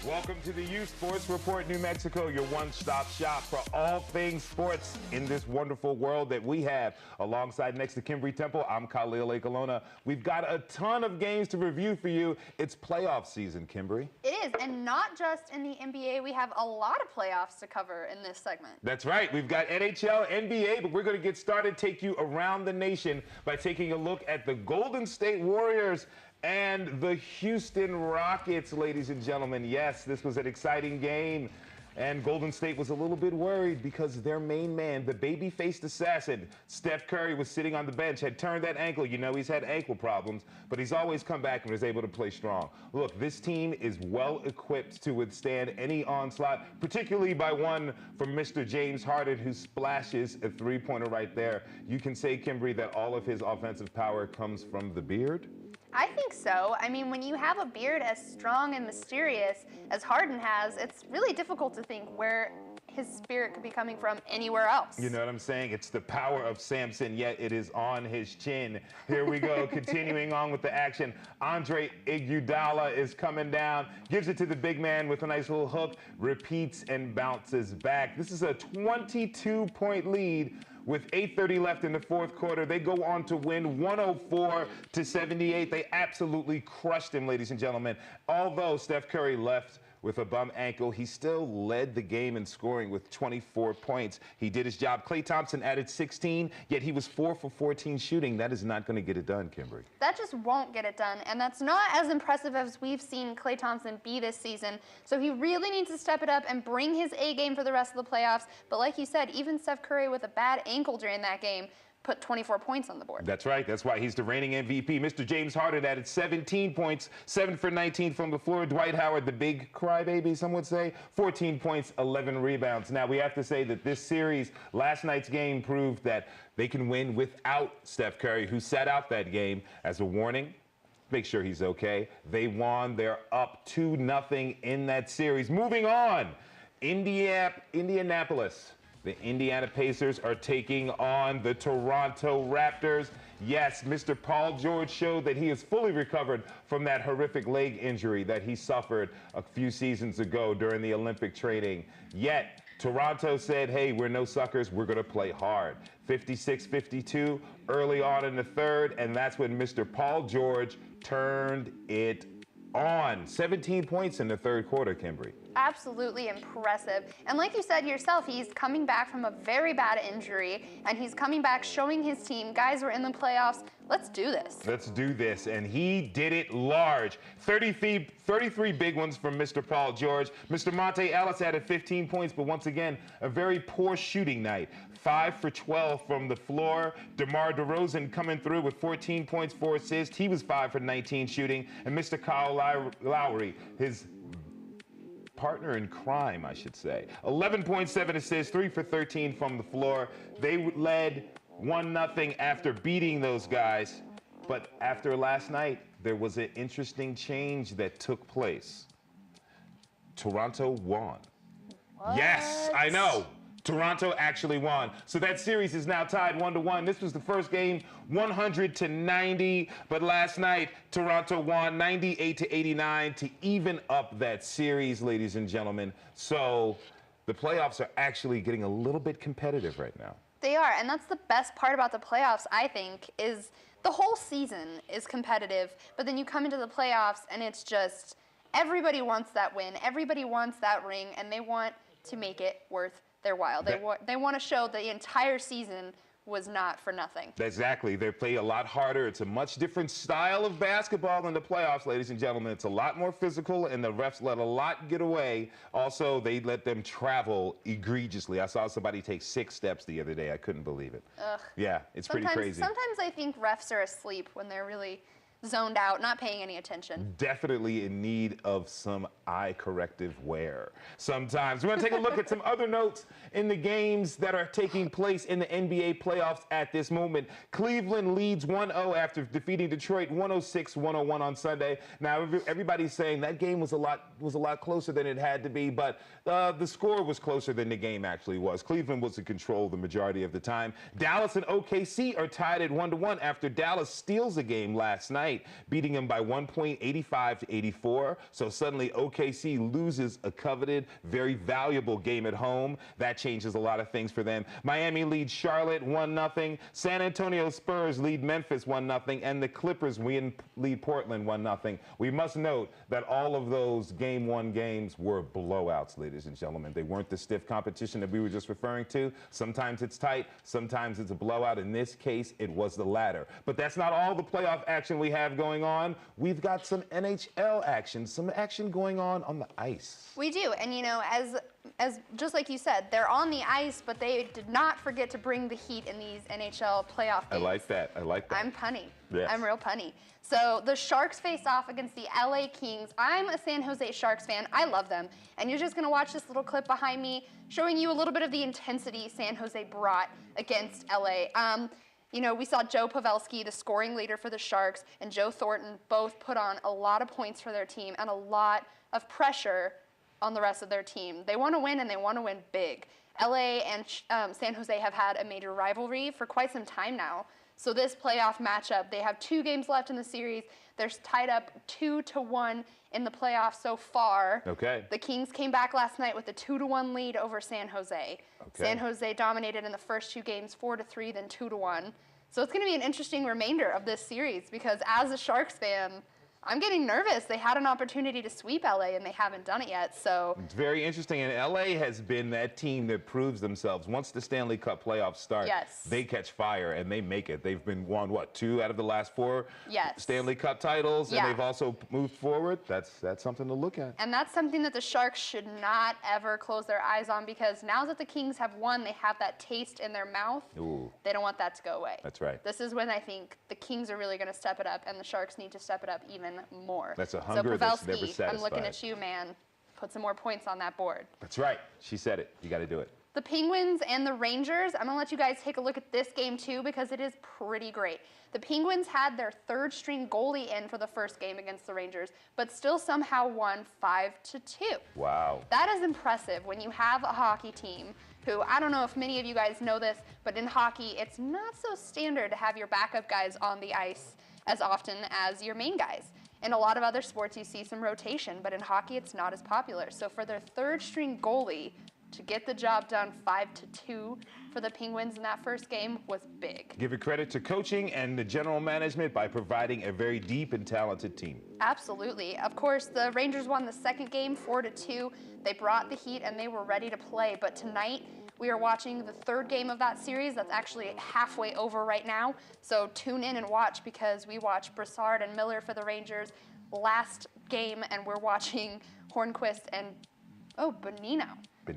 Welcome to the U Sports Report New Mexico, your one-stop shop for all things sports in this wonderful world that we have. Alongside next to Kimberly Temple, I'm Khalil A. Colonna. We've got a ton of games to review for you. It's playoff season, Kimberly. It is, and not just in the NBA. We have a lot of playoffs to cover in this segment. That's right. We've got NHL, NBA, but we're going to get started, take you around the nation by taking a look at the Golden State Warriors and the Houston Rockets, ladies and gentlemen. Yes, this was an exciting game. And Golden State was a little bit worried because their main man, the baby-faced assassin, Steph Curry, was sitting on the bench, had turned that ankle. You know, he's had ankle problems, but he's always come back and was able to play strong. Look, this team is well equipped to withstand any onslaught, particularly by one from Mr. James Harden, who splashes a three-pointer right there. You can say, Kimberly, that all of his offensive power comes from the beard? I think so. I mean, when you have a beard as strong and mysterious as Harden has, it's really difficult to think where his spirit could be coming from anywhere else. You know what I'm saying? It's the power of Samson, yet it is on his chin. Here we go, continuing on with the action. Andre Iguodala is coming down, gives it to the big man with a nice little hook, repeats and bounces back. This is a 22-point lead. With 8:30 left in the fourth quarter, they go on to win 104-78. They absolutely crushed him, ladies and gentlemen. Although Steph Curry left with a bum ankle, he still led the game in scoring with 24 points. He did his job. Klay Thompson added 16, yet he was 4 for 14 shooting. That is not going to get it done, Kimberly. That just won't get it done, and that's not as impressive as we've seen Klay Thompson be this season. So he really needs to step it up and bring his A game for the rest of the playoffs. But like you said, even Steph Curry with a bad ankle during that game put 24 points on the board. That's right. That's why he's the reigning MVP. Mr. James Harden added 17 points, 7 for 19 from the floor. Dwight Howard, the big crybaby, some would say, 14 points, 11 rebounds. Now, we have to say that this series, last night's game, proved that they can win without Steph Curry, who sat out that game. As a warning, make sure he's okay. They won. They're up 2-0 in that series. Moving on, Indianapolis. The Indiana Pacers are taking on the Toronto Raptors. Yes, Mr. Paul George showed that he is fully recovered from that horrific leg injury that he suffered a few seasons ago during the Olympic training. Yet, Toronto said, hey, we're no suckers, we're going to play hard. 56-52 early on in the third, and that's when Mr. Paul George turned it on. 17 points in the third quarter, Kimberly. Absolutely impressive. And like you said yourself, he's coming back from a very bad injury, and he's coming back showing his team, guys, we're in the playoffs. Let's do this. Let's do this. And he did it large. 33 big ones from Mr. Paul George. Mr. Monte Ellis added 15 points, but once again, a very poor shooting night. 5 for 12 from the floor. DeMar DeRozan coming through with 14 points, 4 assists. He was 5 for 19 shooting. And Mr. Kyle Lowry, his partner in crime, I should say. 11.7 assists, 3 for 13 from the floor. They led 1-0 after beating those guys. But after last night, there was an interesting change that took place. Toronto won. What? Yes, I know. Toronto actually won. So that series is now tied 1-1. This was the first game, 100-90. But last night, Toronto won 98-89 to even up that series, ladies and gentlemen. So the playoffs are actually getting a little bit competitive right now. They are, and that's the best part about the playoffs, I think, is the whole season is competitive, but then you come into the playoffs and it's just everybody wants that win, everybody wants that ring, and they want to make it worth their while. They want to show the entire season was not for nothing. Exactly. They play a lot harder. It's a much different style of basketball in the playoffs, ladies and gentlemen. It's a lot more physical, and the refs let a lot get away. Also, they let them travel egregiously. I saw somebody take 6 steps the other day. I couldn't believe it. Ugh. Yeah, it's pretty crazy. Sometimes I think refs are asleep when they're really zoned out, not paying any attention. Definitely in need of some eye corrective wear sometimes. We're going to take a look at some other notes in the games that are taking place in the NBA playoffs at this moment. Cleveland leads 1-0 after defeating Detroit 106-101 on Sunday. Now everybody's saying that game was a lot closer than it had to be, but the score was closer than the game actually was. Cleveland was in control the majority of the time. Dallas and OKC are tied at 1-1 after Dallas steals a game last night, beating them by 1 point, 85-84. So suddenly OKC loses a coveted, very valuable game at home. That changes a lot of things for them. Miami leads Charlotte 1-0. San Antonio Spurs lead Memphis 1-0. And the Clippers lead Portland 1-0. We must note that all of those Game 1 games were blowouts, ladies and gentlemen. They weren't the stiff competition that we were just referring to. Sometimes it's tight, sometimes it's a blowout. In this case, it was the latter. But that's not all the playoff action we have going on. We've got some NHL action, some action going on the ice. We do, and you know, as just like you said, they're on the ice, but they did not forget to bring the heat in these NHL playoff games. I like that. I'm punny. Yes. I'm real punny. So the Sharks face off against the LA Kings. I'm a San Jose Sharks fan. I love them. And you're just going to watch this little clip behind me showing you a little bit of the intensity San Jose brought against LA. You know, we saw Joe Pavelski, the scoring leader for the Sharks, and Joe Thornton both put on a lot of points for their team and a lot of pressure on the rest of their team. They want to win, and they want to win big. LA and San Jose have had a major rivalry for quite some time now. So this playoff matchup, they have 2 games left in the series. They're tied up 2-1 in the playoffs so far. Okay. The Kings came back last night with a 2-1 lead over San Jose. Okay. San Jose dominated in the first 2 games 4-3, then 2-1. So it's going to be an interesting remainder of this series because as a Sharks fan, I'm getting nervous. They had an opportunity to sweep LA and they haven't done it yet. So it's very interesting. And LA has been that team that proves themselves. Once the Stanley Cup playoffs start, yes, they catch fire and they make it. They've been won, what, 2 out of the last 4 yes, Stanley Cup titles, yeah, and they've also moved forward. That's something to look at. And that's something that the Sharks should not ever close their eyes on because now that the Kings have won, they have that taste in their mouth. Ooh. They don't want that to go away. That's right. This is when I think the Kings are really going to step it up and the Sharks need to step it up even more. That's a hunger that's never satisfied. I'm looking at you, man. Put some more points on that board. That's right. She said it. You got to do it. The Penguins and the Rangers, I'm going to let you guys take a look at this game too because it is pretty great. The Penguins had their 3rd-string goalie in for the first game against the Rangers, but still somehow won 5-2. Wow. That is impressive when you have a hockey team who, I don't know if many of you guys know this, but in hockey, it's not so standard to have your backup guys on the ice as often as your main guys. In a lot of other sports, you see some rotation, but in hockey, it's not as popular. So for their 3rd-string goalie to get the job done 5-2 for the Penguins in that first game was big. Give it credit to coaching and the general management by providing a very deep and talented team. Absolutely. Of course, the Rangers won the second game 4-2. They brought the heat and they were ready to play. But tonight, we are watching the 3rd game of that series. That's actually halfway over right now. So tune in and watch because we watched Brassard and Miller for the Rangers last game, and we're watching Hornquist and Bonino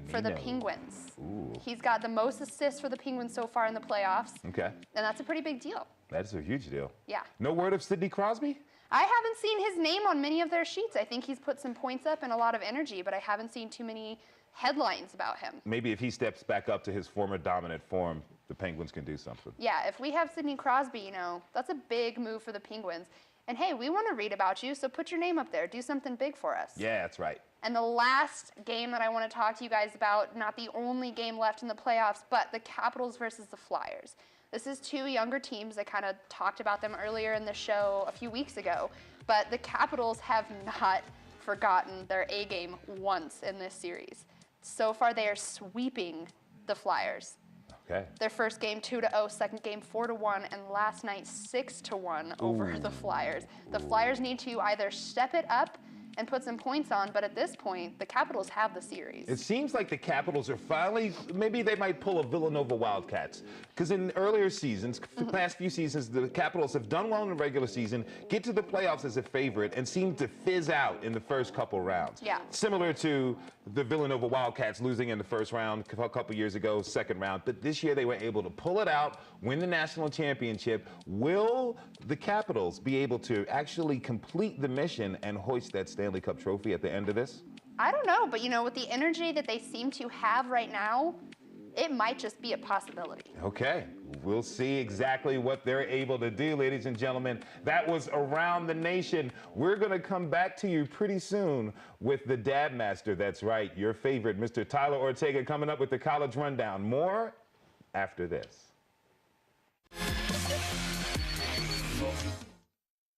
for the Penguins. Ooh. He's got the most assists for the Penguins so far in the playoffs. Okay. And that's a pretty big deal. That's a huge deal. Yeah. No word of Sidney Crosby? I haven't seen his name on many of their sheets. I think he's put some points up and a lot of energy, but I haven't seen too many headlines about him. Maybe if he steps back up to his former dominant form, the Penguins can do something. Yeah, if we have Sidney Crosby, you know, that's a big move for the Penguins. And hey, we want to read about you, so put your name up there. Do something big for us. Yeah, that's right. And the last game that I want to talk to you guys about, not the only game left in the playoffs, but the Capitals versus the Flyers. This is 2 younger teams. I kind of talked about them earlier in the show a few weeks ago. But the Capitals have not forgotten their A game once in this series. So far, they are sweeping the Flyers. Okay. Their first game 2-0, second game 4-1, and last night 6-1 over the Flyers. The Flyers need to either step it up and put some points on, but at this point, the Capitals have the series. It seems like the Capitals are finally, maybe they might pull a Villanova Wildcats, Because in earlier seasons, the past few seasons, the Capitals have done well in the regular season, get to the playoffs as a favorite, and seem to fizz out in the first couple rounds. Yeah. Similar to the Villanova Wildcats losing in the first round a couple years ago, second round. But this year they were able to pull it out, win the national championship. Will the Capitals be able to actually complete the mission and hoist that Stanley Cup trophy at the end of this? I don't know, but with the energy that they seem to have right now, it might just be a possibility. Okay, we'll see exactly what they're able to do, ladies and gentlemen. That was Around the Nation. We're going to come back to you pretty soon with the Dad Master. That's right, your favorite, Mr. Tyler Ortega, coming up with the College Rundown. More after this.